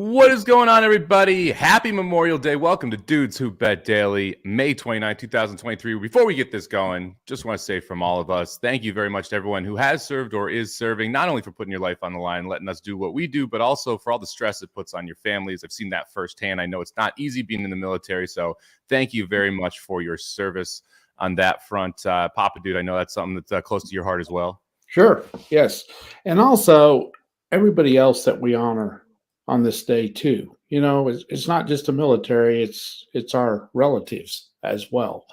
What is going on, everybody? Happy Memorial Day. Welcome to Dudes Who Bet Daily, May 29, 2023. Before we get this going, just want to say from all of us, thank you very much to everyone who has served or is serving, not only for putting your life on the line, letting us do what we do, but also for all the stress it puts on your families. I've seen that firsthand. I know it's not easy being in the military, so thank you very much for your service on that front. Papa Dude, I know that's something that's close to your heart as well. Sure, yes. And also, everybody else that we honor on this day too. You know, it's not just the military, it's our relatives as well.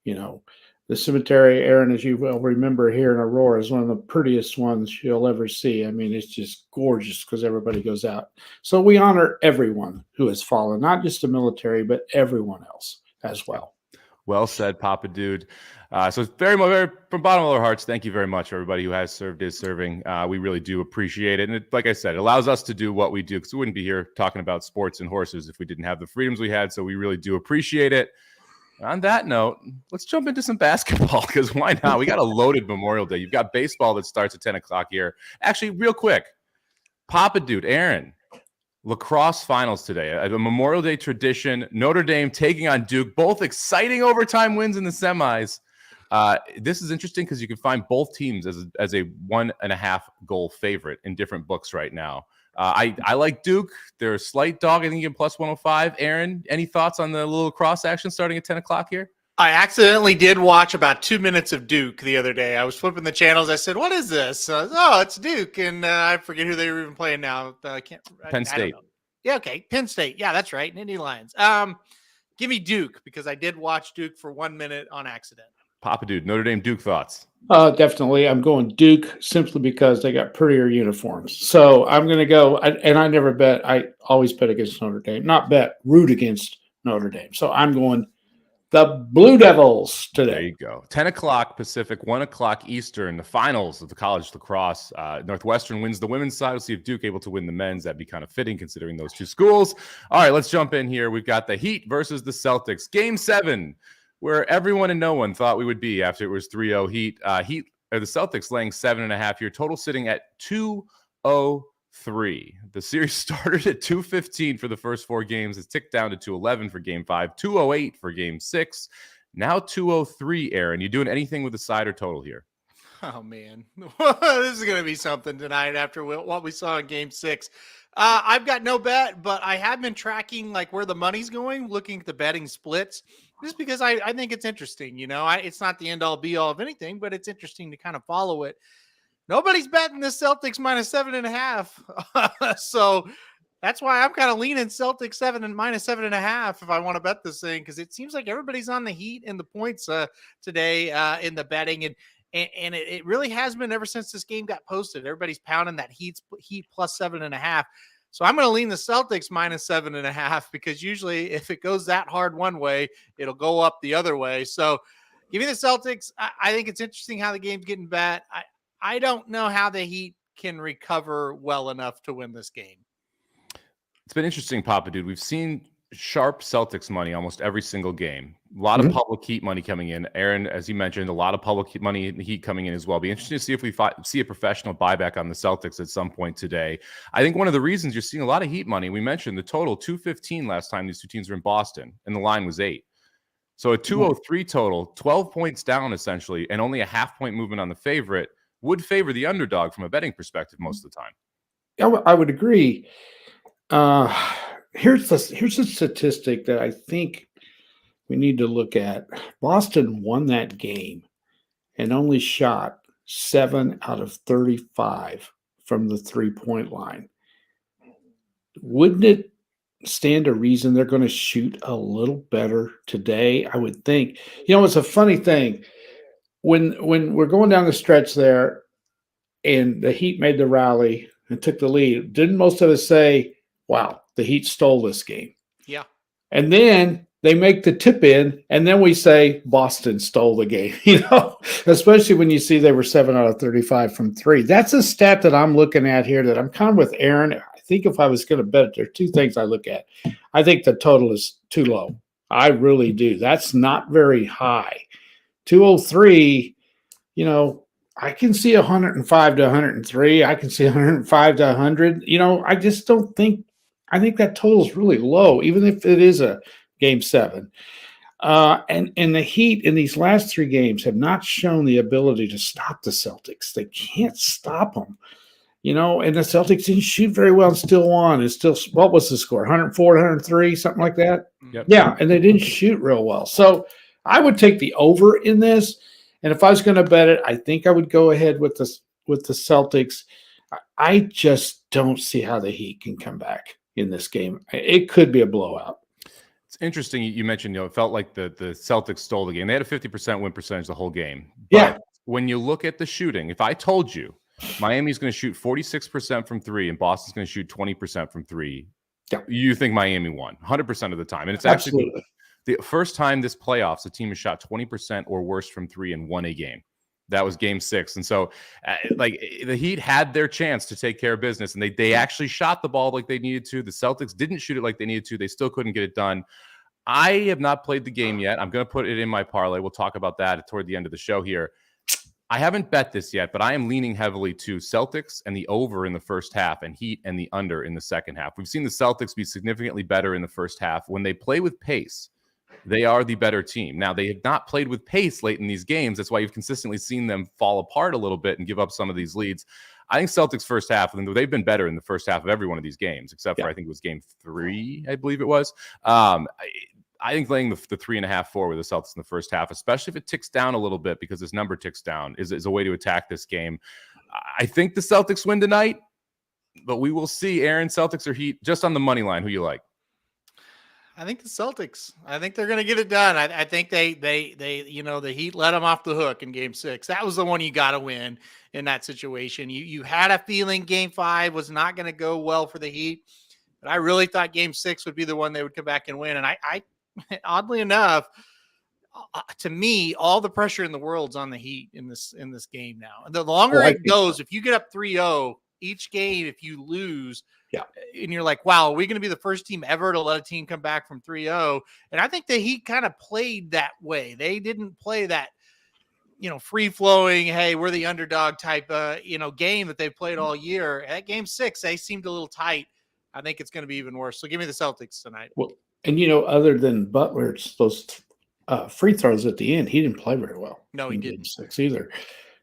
You know, the cemetery, Aaron, as you well remember here in Aurora, is one of the prettiest ones you'll ever see. I mean, it's just gorgeous because everybody goes out. So we honor everyone who has fallen, not just the military, but everyone else as well. Well said, Papa Dude. So very from bottom of our hearts, thank you very much, everybody who has served, is serving. We really do appreciate it. And like I said, it allows us to do what we do, because we wouldn't be here talking about sports and horses if we didn't have the freedoms we had. So we really do appreciate it. On that note, let's jump into some basketball, because why not? We got a loaded Memorial Day. You've got baseball that starts at 10 o'clock here. Actually, real quick, Papa Dude, Aaron, Lacrosse finals today, a Memorial Day tradition. Notre Dame taking on Duke, both exciting overtime wins in the semis. This is interesting because you can find both teams as a 1.5 goal favorite in different books right now. I like Duke. They're a slight dog. I think you get plus 105. Aaron, any thoughts on the little lacrosse action starting at 10 o'clock here? I accidentally did watch about 2 minutes of Duke the other day. I was flipping the channels. I said, "What is this?" Oh, it's Duke, and I forget who they were even playing now. Penn State. I don't know. Yeah, okay, Penn State. Yeah, that's right. Indy Lions. Give me Duke, because I did watch Duke for 1 minute on accident. Papa Dude, Notre Dame Duke thoughts? Definitely. I'm going Duke simply because they got prettier uniforms. So I'm going to go, and I never bet. I always bet against Notre Dame. Not bet, root against Notre Dame. So I'm going the Blue Devils today. There you go. 10 o'clock Pacific, 1 o'clock Eastern, the finals of the college lacrosse. Northwestern wins the women's side. We'll see if Duke able to win the men's. That'd be kind of fitting considering those two schools. All right, let's jump in here. We've got the Heat versus the Celtics. Game 7, where everyone and no one thought we would be after it was 3-0 Heat. The Celtics laying 7.5 here. Total sitting at 203. The series started at 215 for the first 4 games. It's ticked down to 211 for game 5, 208 for game 6. Now 203, Aaron. You doing anything with the side or total here? Oh, man. This is going to be something tonight after what we saw in game 6. I've got no bet, but I have been tracking like where the money's going, looking at the betting splits, just because I think it's interesting. You know, it's not the end all be all of anything, but it's interesting to kind of follow it. Nobody's betting the Celtics minus 7.5. So that's why I'm kind of leaning Celtics 7 and minus 7.5 if I want to bet this thing, because it seems like everybody's on the Heat in the points today in the betting. And it really has been ever since this game got posted. Everybody's pounding that Heat plus 7.5. So I'm going to lean the Celtics minus 7.5, because usually if it goes that hard one way, it'll go up the other way. So give me the Celtics. I think it's interesting how the game's getting bet. I don't know how the Heat can recover well enough to win this game. It's been interesting, Papa Dude. We've seen sharp Celtics money almost every single game. A lot of public Heat money coming in. Aaron, as you mentioned, a lot of public money in the Heat coming in as well. Be interesting to see if we see a professional buyback on the Celtics at some point today. I think one of the reasons you're seeing a lot of Heat money, we mentioned the total 215 last time these two teams were in Boston, and the line was 8. So a 203 total, 12 points down essentially, and only a half-point movement on the favorite would favor the underdog from a betting perspective most of the time. I would agree. Here's a statistic that I think we need to look at. Boston won that game and only shot 7 out of 35 from the 3-point line. Wouldn't it stand to reason they're going to shoot a little better today? I would think. You know, it's a funny thing. When we're going down the stretch there and the Heat made the rally and took the lead, didn't most of us say, wow, the Heat stole this game? Yeah. And then they make the tip in, and then we say Boston stole the game, you know, especially when you see they were 7 out of 35 from 3. That's a stat that I'm looking at here that I'm kind of with Aaron. I think if I was going to bet, there are 2 things I look at. I think the total is too low. I really do. That's not very high. 203, you know, I can see 105 to 103. I can see 105 to 100. You know, I just don't think I think that total is really low, even if it is a game 7. And the Heat in these last 3 games have not shown the ability to stop the Celtics. They can't stop them. And the Celtics didn't shoot very well and still won. It's still, what was the score? 104, 103, something like that? Yep. Yeah, and they didn't shoot real well. So I would take the over in this. And if I was going to bet it, I think I would go ahead with the Celtics. I just don't see how the Heat can come back in this game. It could be a blowout. It's interesting. You mentioned, it felt like the Celtics stole the game. They had a 50% win percentage the whole game. But Yeah. when you look at the shooting, if I told you Miami's going to shoot 46% from 3 and Boston's going to shoot 20% from 3, yeah, you think Miami won 100% of the time. And it's Absolutely. actually the first time this playoffs a team has shot 20% or worse from 3 and won a game. That was game 6. And so the Heat had their chance to take care of business, and they actually shot the ball like they needed to. The Celtics didn't shoot it like they needed to. They still couldn't get it done. I have not played the game yet. I'm going to put it in my parlay. We'll talk about that toward the end of the show here. I haven't bet this yet, but I am leaning heavily to Celtics and the over in the first half and Heat and the under in the second half. We've seen the Celtics be significantly better in the first half. When they play with pace, they are the better team. Now, they have not played with pace late in these games. That's why you've consistently seen them fall apart a little bit and give up some of these leads. I think Celtics first half, and they've been better in the first half of every one of these games, except for I think it was game 3, I believe it was. I think laying the 3.5 4 with the Celtics in the first half, especially if it ticks down a little bit because this number ticks down, is a way to attack this game. I think the Celtics win tonight, but we will see. Aaron, Celtics or Heat, just on the money line, who you like? I think the Celtics. I think they're going to get it done. I think they the Heat let them off the hook in game 6. That was the one you got to win in that situation. You had a feeling game 5 was not going to go well for the Heat, but I really thought game 6 would be the one they would come back and win. And I oddly enough, to me, all the pressure in the world's on the Heat in this game now. And the longer it goes, if you get up 3-0 each game, if you lose, and you're like, wow, are we going to be the first team ever to let a team come back from 3-0? And I think the Heat kind of played that way. They didn't play that, free flowing, hey, we're the underdog type, game that they've played all year. At game 6, they seemed a little tight. I think it's going to be even worse. So give me the Celtics tonight. Well, and other than Butler's those free throws at the end, he didn't play very well. No, he didn't. 6 either.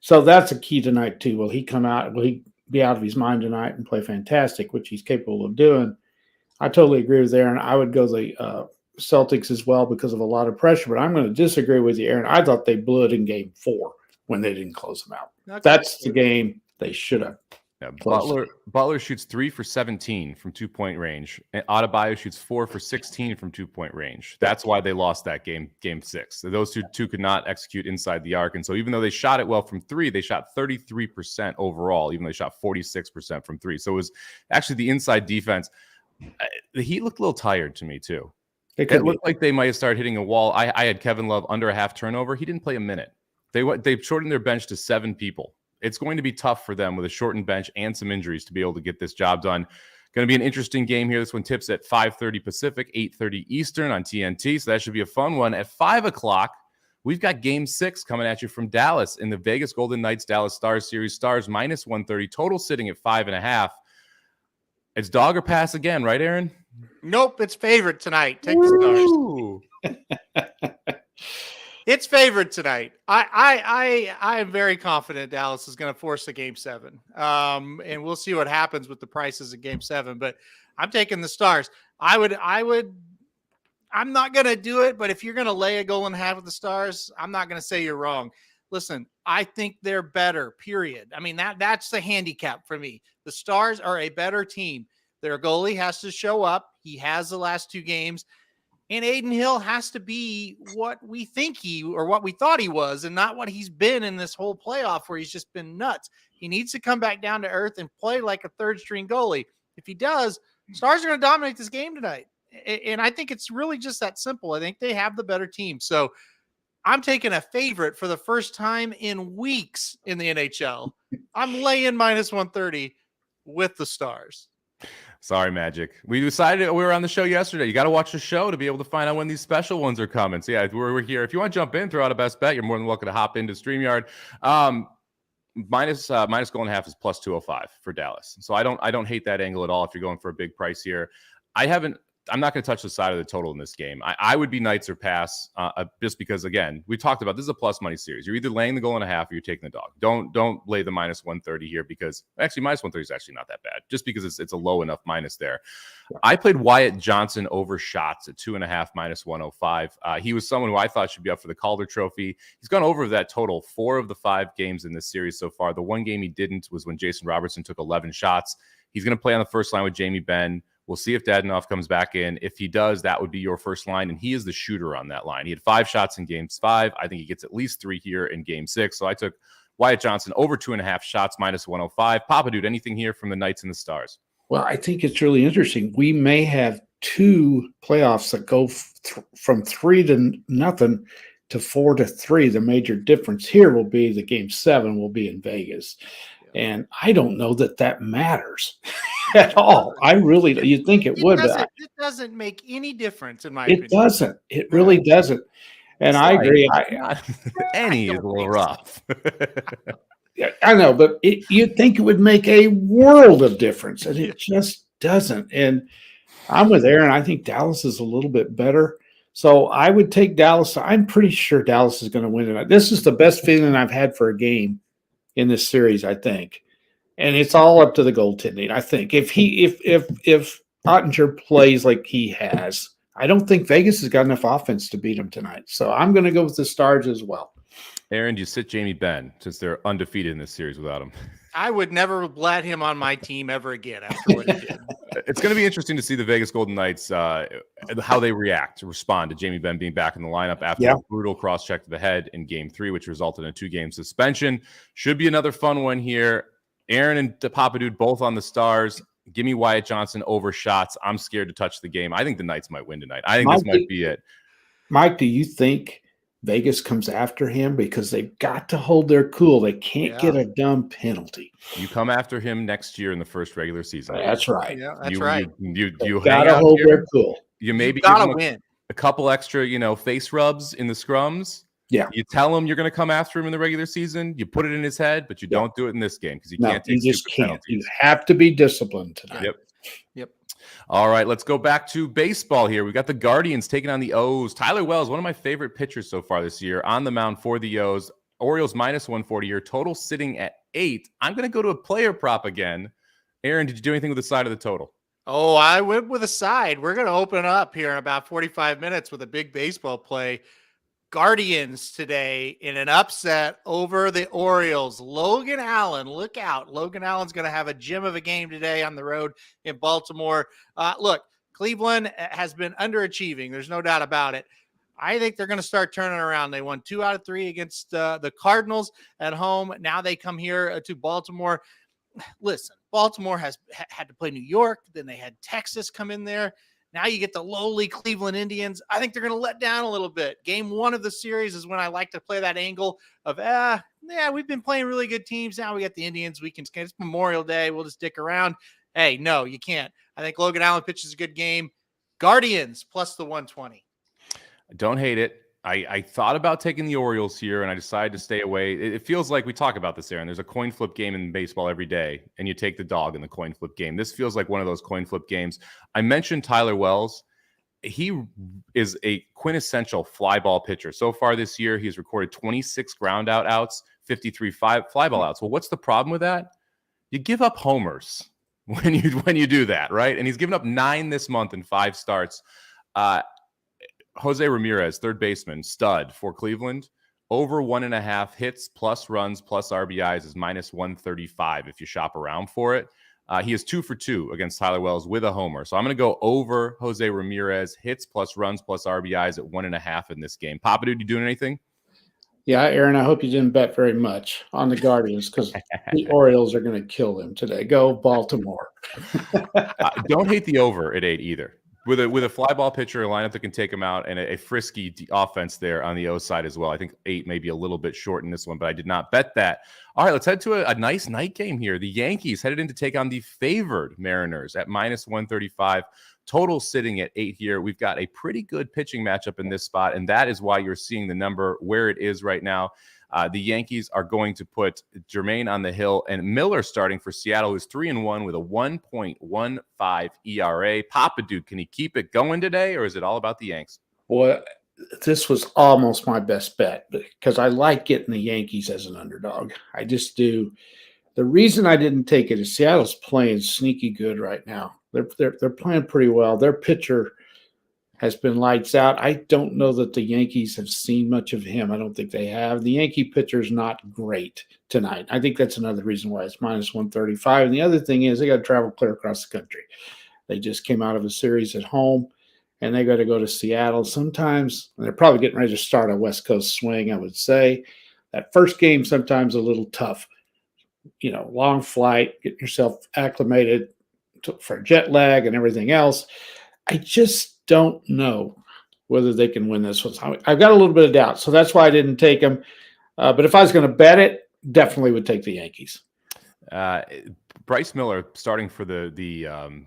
So that's a key tonight too. Will he come out? Will he be out of his mind tonight and play fantastic, which he's capable of doing? I totally agree with Aaron. I would go the Celtics as well because of a lot of pressure, but I'm going to disagree with you, Aaron. I thought they blew it in game 4 when they didn't close them out. Okay. That's the game they should have. Yeah, Butler shoots 3 for 17 from 2-point range. And Adebayo shoots 4 for 16 from 2-point range. That's why they lost that game 6. Those two could not execute inside the arc. And so even though they shot it well from 3, they shot 33% overall, even though they shot 46% from 3. So it was actually the inside defense. The Heat looked a little tired to me too. It looked like they might have started hitting a wall. I had Kevin Love under a half turnover. He didn't play a minute. They shortened their bench to 7 people. It's going to be tough for them with a shortened bench and some injuries to be able to get this job done. Going to be an interesting game here. This one tips at 5:30 Pacific, 8:30 Eastern on TNT. So that should be a fun one. At 5 o'clock, we've got game 6 coming at you from Dallas in the Vegas Golden Knights Dallas Stars series. Stars minus 130, total sitting at 5.5. It's dog or pass again, right, Aaron? Nope, it's favorite tonight. Take the Stars. It's favored tonight. I am very confident Dallas is going to force a game 7. And we'll see what happens with the prices of game 7, but I'm taking the Stars. I'm not going to do it, but if you're going to lay a goal and a half with the Stars, I'm not going to say you're wrong. Listen, I think they're better, period. I mean, that's the handicap for me. The Stars are a better team. Their goalie has to show up. He has the last 2 games. And Aiden Hill has to be what we think what we thought he was, and not what he's been in this whole playoff where he's just been nuts. He needs to come back down to earth and play like a third-string goalie. If he does, Stars are going to dominate this game tonight. And I think it's really just that simple. I think they have the better team. So I'm taking a favorite for the first time in weeks in the NHL. I'm laying minus 130 with the Stars. Sorry, Magic. We decided we were on the show yesterday. You got to watch the show to be able to find out when these special ones are coming. So, yeah, we're here. If you want to jump in, throw out a best bet, you're more than welcome to hop into StreamYard. Minus goal and a half is plus 205 for Dallas. So I don't hate that angle at all if you're going for a big price here. I'm not going to touch the side of the total in this game. I would be Knights or pass, just because, again, we talked about this is a plus money series. You're either laying the goal and a half or you're taking the dog. Don't lay the minus 130 here, because actually minus 130 is actually not that bad, just because it's a low enough minus there. I played Wyatt Johnson over shots at 2.5 minus 105. He was someone who I thought should be up for the Calder Trophy. He's gone over that total 4 of the 5 games in this series so far. The one game he didn't was when Jason Robertson took 11 shots. He's going to play on the first line with Jamie Benn. We'll see if Dadonov comes back in. If he does, that would be your first line, and he is the shooter on that line. He had 5 shots in games 5. I think he gets at least 3 here in game 6. So I took Wyatt Johnson over 2.5 shots minus 105. Papa Dude, anything here from the Knights and the Stars? Well, I think it's really interesting. We may have 2 playoffs that go from 3-0 to 4-3. The major difference here will be the game 7 will be in Vegas. And I don't know that matters at all. I really, you'd think it would. It doesn't make any difference in my opinion. It doesn't. It really doesn't. And I agree. Annie is a little rough. Yeah, I know, but you'd think it would make a world of difference, and it just doesn't. And I'm with Aaron. I think Dallas is a little bit better. So I would take Dallas. I'm pretty sure Dallas is going to win tonight. This is the best feeling I've had for a game in this series, I think. And it's all up to the goaltending. I think if Ottinger plays like he has, I don't think Vegas has got enough offense to beat him tonight. So I'm going to go with the Stars as well. Aaron, do you sit Jamie Benn since they're undefeated in this series without him? I would never let him on my team ever again after what he did. It's going to be interesting to see the Vegas Golden Knights, how they respond to Jamie Benn being back in the lineup after a brutal cross-check to the head in Game 3, which resulted in a 2-game suspension. Should be another fun one here. Aaron and Papa Dude both on the Stars. Give me Wyatt Johnson over shots. I'm scared to touch the game. I think the Knights might win tonight. I think this might be it. Mike, do you think Vegas comes after him? Because they've got to hold their cool. They can't get a dumb penalty. You come after him next year in the first regular season. That's right. Yeah, that's right. You got to hold their cool. You maybe gotta win a couple extra, face rubs in the scrums. Yeah. You tell him you're going to come after him in the regular season. You put it in his head, but you don't do it in this game because you can't take stupid penalties. You have to be disciplined tonight. Yep. All right, let's go back to baseball here. We've got the Guardians taking on the O's. Tyler Wells, one of my favorite pitchers so far this year, on the mound for the O's. Orioles minus 140 here, total sitting at 8. I'm going to go to a player prop again. Aaron, did you do anything with the side of the total? Oh, I went with a side. We're going to open up here in about 45 minutes with a big baseball play. Guardians today in an upset over the Orioles. Logan Allen, look out. Logan Allen's going to have a gem of a game today on the road in Baltimore. Look, Cleveland has been underachieving. There's no doubt about it. I think they're going to start turning around. They won 2 out of 3 against the Cardinals at home. Now they come here to Baltimore. Listen, Baltimore has had to play New York. Then they had Texas come in there. Now you get the lowly Cleveland Indians. I think they're going to let down a little bit. Game 1 of the series is when I like to play that angle of, we've been playing really good teams. Now we got the Indians. It's Memorial Day. We'll just stick around. Hey, no, you can't. I think Logan Allen pitches a good game. Guardians plus the 120. I don't hate it. I thought about taking the Orioles here, and I decided to stay away. It feels like we talk about this, Aaron. There's a coin flip game in baseball every day, and you take the dog in the coin flip game. This feels like one of those coin flip games. I mentioned Tyler Wells. He is a quintessential fly ball pitcher. So far this year, he's recorded 26 ground out outs, 53 fly ball outs. Well, what's the problem with that? You give up homers when you do that, right? And he's given up 9 this month in 5 starts. Jose Ramirez, third baseman, stud for Cleveland, over 1.5 hits plus runs plus RBIs is minus 135 if you shop around for it. He is 2 for 2 against Tyler Wells with a homer. So I'm going to go over Jose Ramirez, hits plus runs plus RBIs at 1.5 in this game. Papa Dude, you doing anything? Yeah, Aaron, I hope you didn't bet very much on the Guardians because the Orioles are going to kill them today. Go Baltimore. Don't hate the over at 8 either. With a fly ball pitcher, a lineup that can take him out, and a frisky offense there on the O side as well. I think 8 may be a little bit short in this one, but I did not bet that. All right, let's head to a nice night game here. The Yankees headed in to take on the favored Mariners at minus 135. Total sitting at 8 here. We've got a pretty good pitching matchup in this spot, and that is why you're seeing the number where it is right now. The Yankees are going to put Jermaine on the hill, and Miller starting for Seattle is 3-1 with a 1.15 ERA. Papa Dude, can he keep it going today, or is it all about the Yanks? Boy, this was almost my best bet because I like getting the Yankees as an underdog. I just do. The reason I didn't take it is Seattle's playing sneaky good right now. They're playing pretty well. Their pitcher has been lights out. I don't know that the Yankees have seen much of him. I don't think they have. The Yankee pitcher's not great tonight. I think that's another reason why it's minus 135. And the other thing is they got to travel clear across the country. They just came out of a series at home, and they got to go to Seattle. Sometimes they're probably getting ready to start a West Coast swing, I would say. That first game sometimes a little tough. Long flight, get yourself acclimated for jet lag and everything else. I just don't know whether they can win this one. I've got a little bit of doubt, so that's why I didn't take them. But if I was going to bet it, definitely would take the Yankees. Bryce Miller starting for the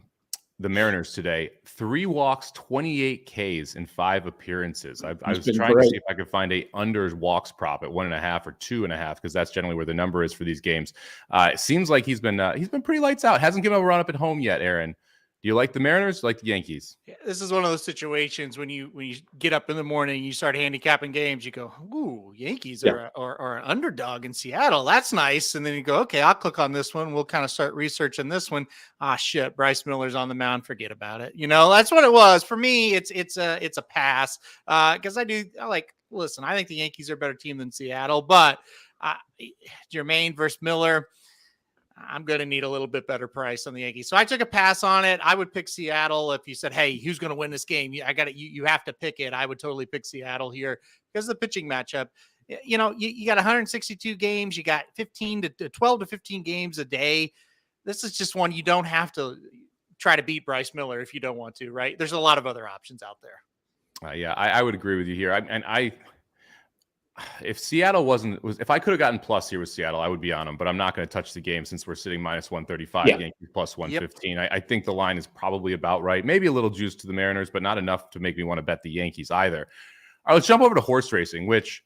Mariners today, 3 walks, 28 Ks in 5 appearances. I was trying to see if I could find a under walks prop at 1.5 or 2.5, because that's generally where the number is for these games. It seems like he's been pretty lights out. Hasn't given a run up at home yet, Aaron. Do you like the Mariners or like the Yankees? Yeah, this is one of those situations when you get up in the morning, you start handicapping games, you go, ooh, Yankees are an underdog in Seattle. That's nice. And then you go, okay, I'll click on this one. We'll kind of start researching this one. Ah, shit, Bryce Miller's on the mound. Forget about it. That's what it was. For me, it's a pass. Because I think the Yankees are a better team than Seattle, but Jermaine versus Miller, I'm going to need a little bit better price on the Yankees. So I took a pass on it. I would pick Seattle. If you said, hey, who's going to win this game? I got it. You have to pick it. I would totally pick Seattle here because of the pitching matchup. You got 162 games. You got 12 to 15 games a day. This is just one you don't have to try to beat Bryce Miller if you don't want to, right? There's a lot of other options out there. Yeah, I would agree with you here. If Seattle if I could have gotten plus here with Seattle, I would be on them, but I'm not going to touch the game since we're sitting minus 135, Yankees plus 115. Yep. I think the line is probably about right. Maybe a little juice to the Mariners, but not enough to make me want to bet the Yankees either. All right, let's jump over to horse racing, which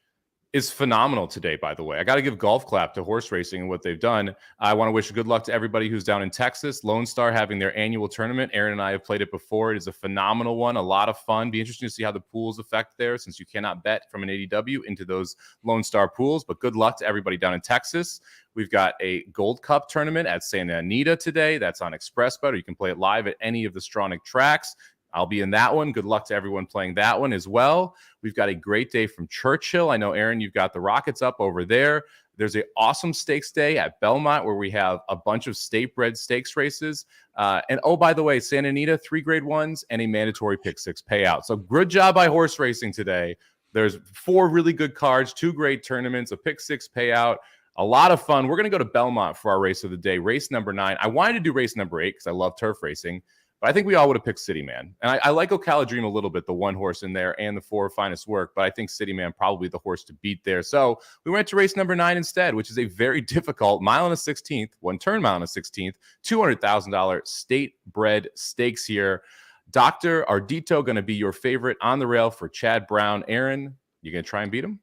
is phenomenal today, by the way. I got to give golf clap to horse racing and what they've done. I want to wish good luck to everybody who's down in Texas. Lone Star having their annual tournament. Aaron and I have played it before. It is a phenomenal one, a lot of fun. Be interesting to see how the pools affect there, since you cannot bet from an ADW into those Lone Star pools. But good luck to everybody down in Texas. We've got a Gold Cup tournament at Santa Anita today. That's on ExpressBet, or you can play it live at any of the Stronach tracks. I'll be in that one. Good luck to everyone playing that one as well. We've got a great day from Churchill. I know, Aaron, you've got the Rockets up over there. There's an awesome stakes day at Belmont where we have a bunch of state-bred stakes races. And oh, by the way, Santa Anita, 3 grade ones and a mandatory pick 6 payout. So good job by horse racing today. There's 4 really good cards, 2 great tournaments, a pick 6 payout. A lot of fun. We're going to go to Belmont for our race of the day, race number 9. I wanted to do race number 8 because I love turf racing. But I think we all would have picked City Man. And I like Ocala Dream a little bit, the 1 horse in there and the 4 finest work. But I think City Man probably the horse to beat there. So we went to race number 9 instead, which is a very difficult mile and a 16th, 1-turn mile and a 16th, $200,000 state-bred stakes here. Dr. Ardito going to be your favorite on the rail for Chad Brown. Aaron, you going to try and beat him?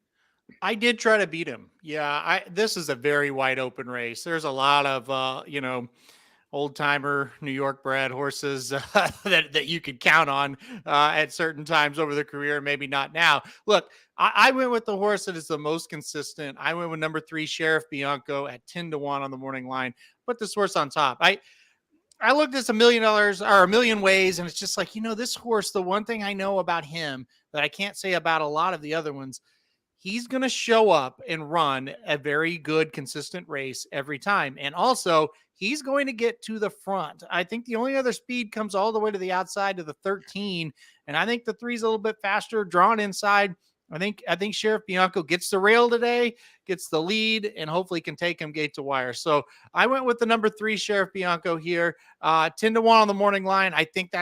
I did try to beat him. Yeah, this is a very wide open race. There's a lot of, old timer New York bred horses that you could count on at certain times over the career. Maybe not now. Look, I went with the horse that is the most consistent. I went with number 3, Sheriff Bianco at 10-1 on the morning line. Put this horse on top. I looked at $1 million or a million ways, and it's just like, this horse, the one thing I know about him that I can't say about a lot of the other ones, he's going to show up and run a very good, consistent race every time. And also, he's going to get to the front. I think the only other speed comes all the way to the outside to the 13. And I think the 3 is a little bit faster, drawn inside. I think Sheriff Bianco gets the rail today, gets the lead, and hopefully can take him gate to wire. So I went with the number 3, Sheriff Bianco here, 10-1 on the morning line. I think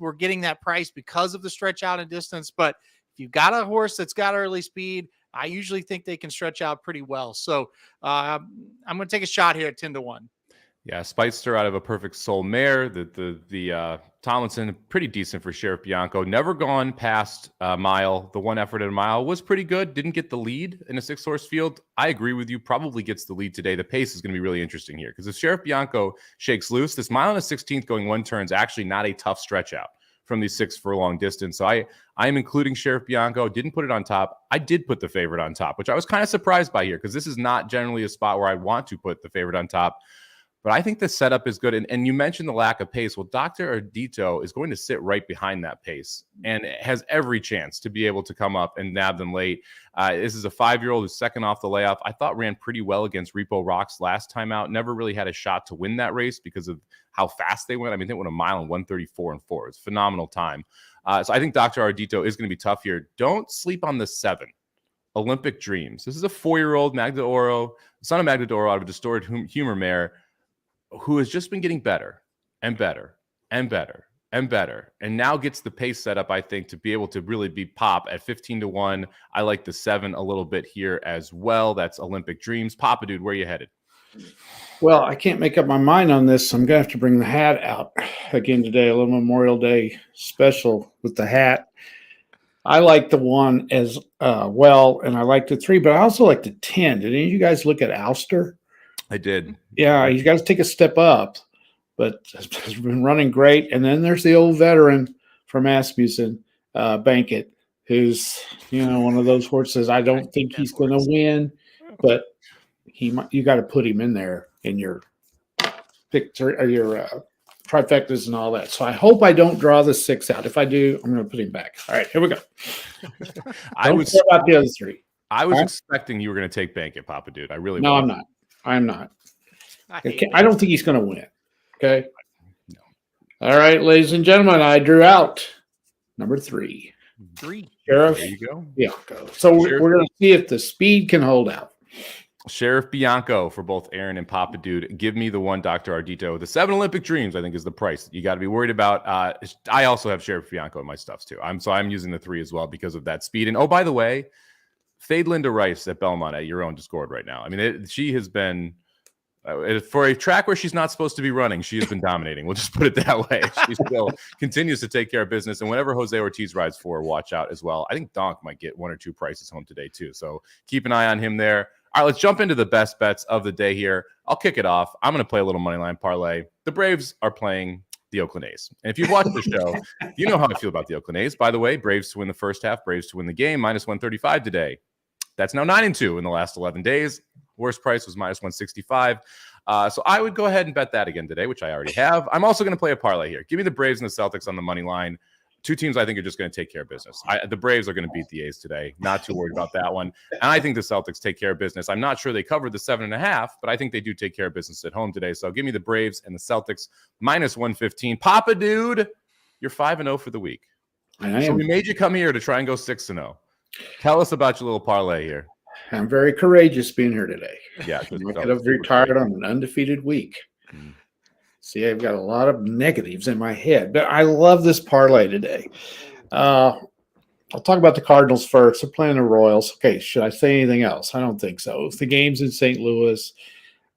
we're getting that price because of the stretch out and distance. But if you've got a horse that's got early speed, I usually think they can stretch out pretty well. So I'm going to take a shot here at 10-1. Yeah, Spector out of a perfect soul mare. The Tomlinson, pretty decent for Sheriff Bianco. Never gone past a mile. The one effort at a mile was pretty good. Didn't get the lead in a 6-horse field. I agree with you. Probably gets the lead today. The pace is going to be really interesting here because if Sheriff Bianco shakes loose, this mile and a 16th going 1 turn is actually not a tough stretch out from these 6 furlong distance. So I am including Sheriff Bianco. Didn't put it on top. I did put the favorite on top, which I was kind of surprised by here because this is not generally a spot where I want to put the favorite on top. But I think the setup is good. And you mentioned the lack of pace. Well, Dr. Ardito is going to sit right behind that pace and has every chance to be able to come up and nab them late. This is a 5-year-old who's second off the layoff. I thought ran pretty well against Repo Rocks last time out. Never really had a shot to win that race because of how fast they went. I mean, they went a mile in 1:34 and 4. It's a phenomenal time. So I think Dr. Ardito is going to be tough here. Don't sleep on the 7. Olympic Dreams. This is a 4-year-old Magda Oro, son of Magda Oro out of a distorted humor mare, who has just been getting better and better and better and better, and now gets the pace set up, I think, to be able to really be pop at 15-1. I like the 7 a little bit here as well. That's Olympic Dreams. Papa Dude, where are you headed? Well, I can't make up my mind on this. So I'm going to have to bring the hat out again today, a little Memorial Day special with the hat. I like the 1 as well, and I like the 3, but I also like the 10. Did any of you guys look at Ouster? I did. Yeah, he's got to take a step up, but has been running great. And then there's the old veteran from Asmussen, Bankett, who's one of those horses. I don't think he's going to win, but you got to put him in there in your picture or your trifectas and all that. So I hope I don't draw the 6 out. If I do, I'm going to put him back. All right, here we go. I was about the other 3. I was expecting you were going to take Bankett, Papa Dude. I really no, was. I'm not. I'm not. I don't think he's going to win. Okay. No. All right, ladies and gentlemen, I drew out number 3. 3. Sheriff There you go. Bianco. So we're going to see if the speed can hold out. Sheriff Bianco for both Aaron and Papa Dude. Give me the 1, Dr. Ardito. The 7 Olympic Dreams, I think, is the price you got to be worried about. I also have Sheriff Bianco in my stuffs too. I'm using the 3 as well because of that speed. And oh, by the way, fade Linda Rice at Belmont at your own Discord right now. I mean, she has been for a track where she's not supposed to be running. She has been dominating. We'll just put it that way. She still continues to take care of business. And whenever Jose Ortiz rides 4, watch out as well. I think Donk might get 1 or 2 prices home today too. So keep an eye on him there. All right, let's jump into the best bets of the day here. I'll kick it off. I'm going to play a little money line parlay. The Braves are playing the Oakland A's. And if you've watched the show, you know how I feel about the Oakland A's. By the way, Braves to win the first half, Braves to win the game, -135 today. That's now 9-2 in the last 11 days. Worst price was -165. So I would go ahead and bet that again today, which I already have. I'm also going to play a parlay here. Give me the Braves and the Celtics on the money line. 2 teams I think are just going to take care of business. The Braves are going to beat the A's today. Not too worried about that one. And I think the Celtics take care of business. I'm not sure they covered the 7.5, but I think they do take care of business at home today. So give me the Braves and the Celtics -115. Papa Dude, you're 5-0 for the week. So we made you come here to try and go 6-0. Tell us about your little parlay here. I'm very courageous being here today. Yeah, I could have retired on an undefeated week. See, I've got a lot of negatives in my head, but I love this parlay today. I'll talk about the Cardinals first. They're playing the Royals. Okay, should I say anything else? I don't think so. The game's in St. Louis.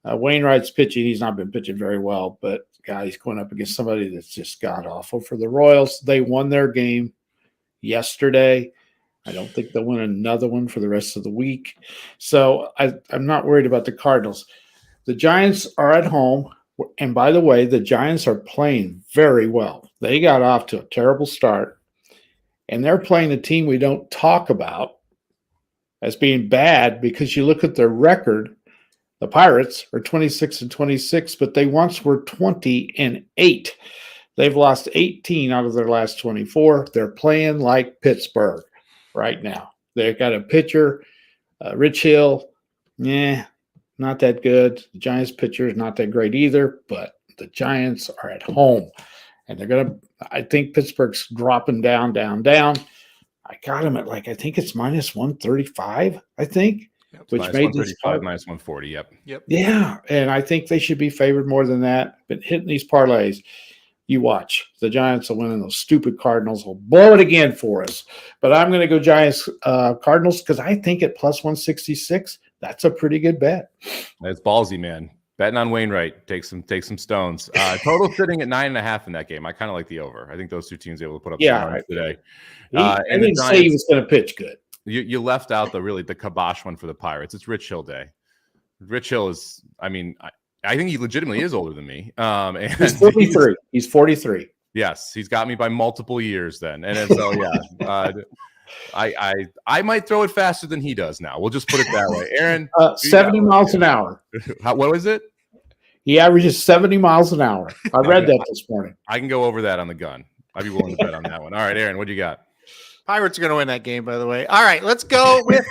Wainwright's pitching. He's not been pitching very well, but God, he's going up against somebody that's just god awful for the Royals. They won their game yesterday. I don't think they'll win another one for the rest of the week. So I'm not worried about the Cardinals. The Giants are at home. And by the way, the Giants are playing very well. They got off to a terrible start. And they're playing a team we don't talk about as being bad because you look at their record. The Pirates are 26-26, but they once were 20-8. They've lost 18 out of their last 24. They're playing like Pittsburgh right now. They've got a pitcher, Rich Hill. Not that good. The Giants pitcher is not that great either, but the Giants are at home. And they're going to – I think Pittsburgh's dropping down. I got them at I think it's -135, I think. Yep, which made this -135, -140, yep. Yeah, and I think they should be favored more than that. But hitting these parlays, you watch. The Giants will win, and those stupid Cardinals will blow it again for us. But I'm going to go Giants Cardinals because I think at +166, that's a pretty good bet. That's ballsy, man. Betting on Wainwright, take some stones. Total sitting at 9.5 in that game. I kind of like the over. I think those two teams are able to put up some runs today. I didn't say he was going to pitch good. You left out the kibosh one for the Pirates. It's Rich Hill Day. Rich Hill is, I mean, I think he legitimately is older than me. And he's 43. He's 43. Yes, he's got me by multiple years then. And so, yeah, I might throw it faster than he does now. We'll just put it that way. Aaron, 70 miles an hour. What was it? He averages 70 miles an hour. I read that this morning. I can go over that on the gun. I'd be willing to bet on that one. All right, Aaron, what do you got? Pirates are going to win that game, by the way. All right, let's go with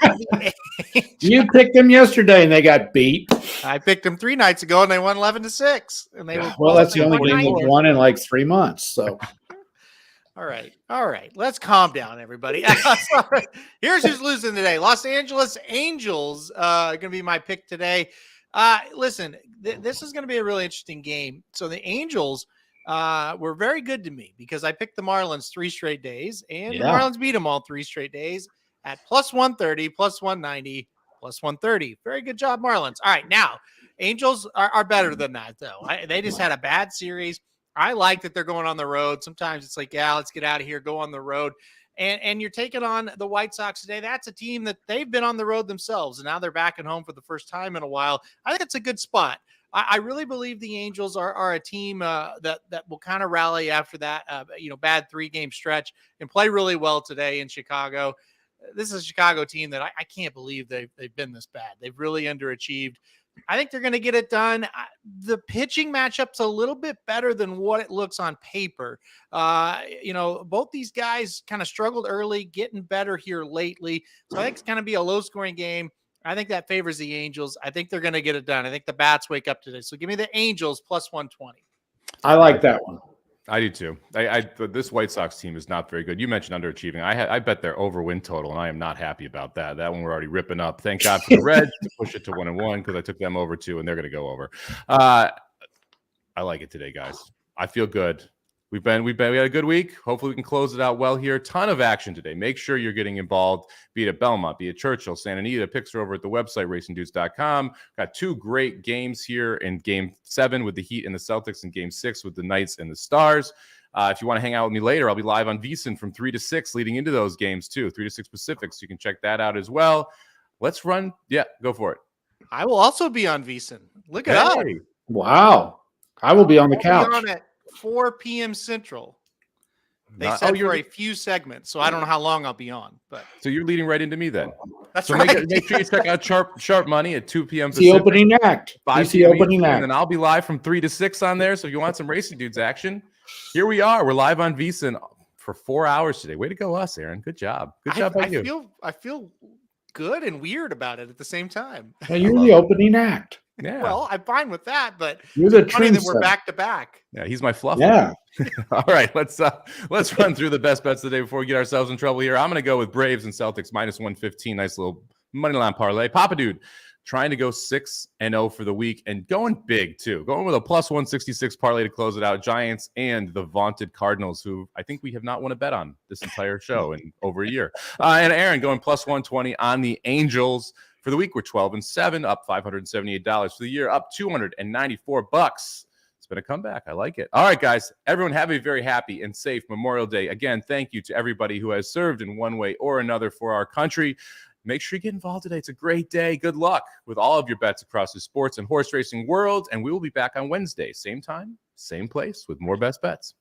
You picked them yesterday, and they got beat. I picked them 3 nights ago, and they won 11-6. And they well, that's the only game they've won in like 3 months. So, all right. Let's calm down, everybody. Here's who's losing today: Los Angeles Angels. Going to be my pick today. Listen, this is going to be a really interesting game. So the Angels were very good to me because I picked the Marlins 3 straight days, and the Marlins beat them all 3 straight days at plus 130, plus 190, plus 130. Very good job, Marlins. All right, now Angels are better than that, though. They just had a bad series. I like that they're going on the road. Sometimes it's like, yeah, let's get out of here, go on the road. And you're taking on the White Sox today. That's a team that they've been on the road themselves, and now they're back at home for the first time in a while. I think it's a good spot. I really believe the Angels are a team that will kind of rally after that, bad 3-game stretch and play really well today in Chicago. This is a Chicago team that I can't believe they've been this bad. They've really underachieved. I think they're going to get it done. The pitching matchup's a little bit better than what it looks on paper. Both these guys kind of struggled early, getting better here lately. So I think it's going to be a low-scoring game. I think that favors the Angels. I think they're going to get it done. I think the bats wake up today. So give me the Angels plus 120. I like that one. I do too. This White Sox team is not very good. You mentioned underachieving. I bet their over win total, and I am not happy about that. That one we're already ripping up. Thank God for the Reds to push it to 1-1 because I took them over 2, and they're going to go over. I like it today, guys. I feel good. We had a good week. Hopefully we can close it out well here. Ton of action today. Make sure you're getting involved, be it at Belmont, be it Churchill, Santa Anita. Picks are over at the website, racingdudes.com. Got 2 great games here in Game 7 with the Heat and the Celtics and Game 6 with the Knights and the Stars. If you want to hang out with me later, I'll be live on VSiN from 3 to 6 leading into those games too, 3 to 6 Pacific. So you can check that out as well. Let's run. Yeah, go for it. I will also be on VSiN. Look it up. Wow. I will be on the couch. Be on at 4 p.m. Central. They said for a few segments, so I don't know how long I'll be on. But so you're leading right into me then. That's so right. Make sure you check out Sharp Money at 2 p.m. The opening act. 5 the opening act. And then I'll be live from 3 to 6 on there. So if you want some Racing Dudes action, here we are. We're live on VSiN for 4 hours today. Way to go, us, Aaron. Good job. Good job by you. I feel good and weird about it at the same time. Well, you're the opening act. Yeah. Well, I'm fine with that, but you're the funny that we're back to back. Yeah, he's my fluff. Yeah. All right, let's run through the best bets of the day before we get ourselves in trouble here. I'm going to go with Braves and Celtics minus 115. Nice little money line parlay. Papa Dude trying to go 6-0 for the week and going big too. Going with a plus 166 parlay to close it out. Giants and the vaunted Cardinals, who I think we have not won a bet on this entire show in over a year. And Aaron going plus 120 on the Angels. For the week, we're 12-7, up $578. For the year, up $294. It's been a comeback. I like it. All right, guys. Everyone have a very happy and safe Memorial Day. Again, thank you to everybody who has served in one way or another for our country. Make sure you get involved today. It's a great day. Good luck with all of your bets across the sports and horse racing world. And we will be back on Wednesday. Same time, same place with more best bets.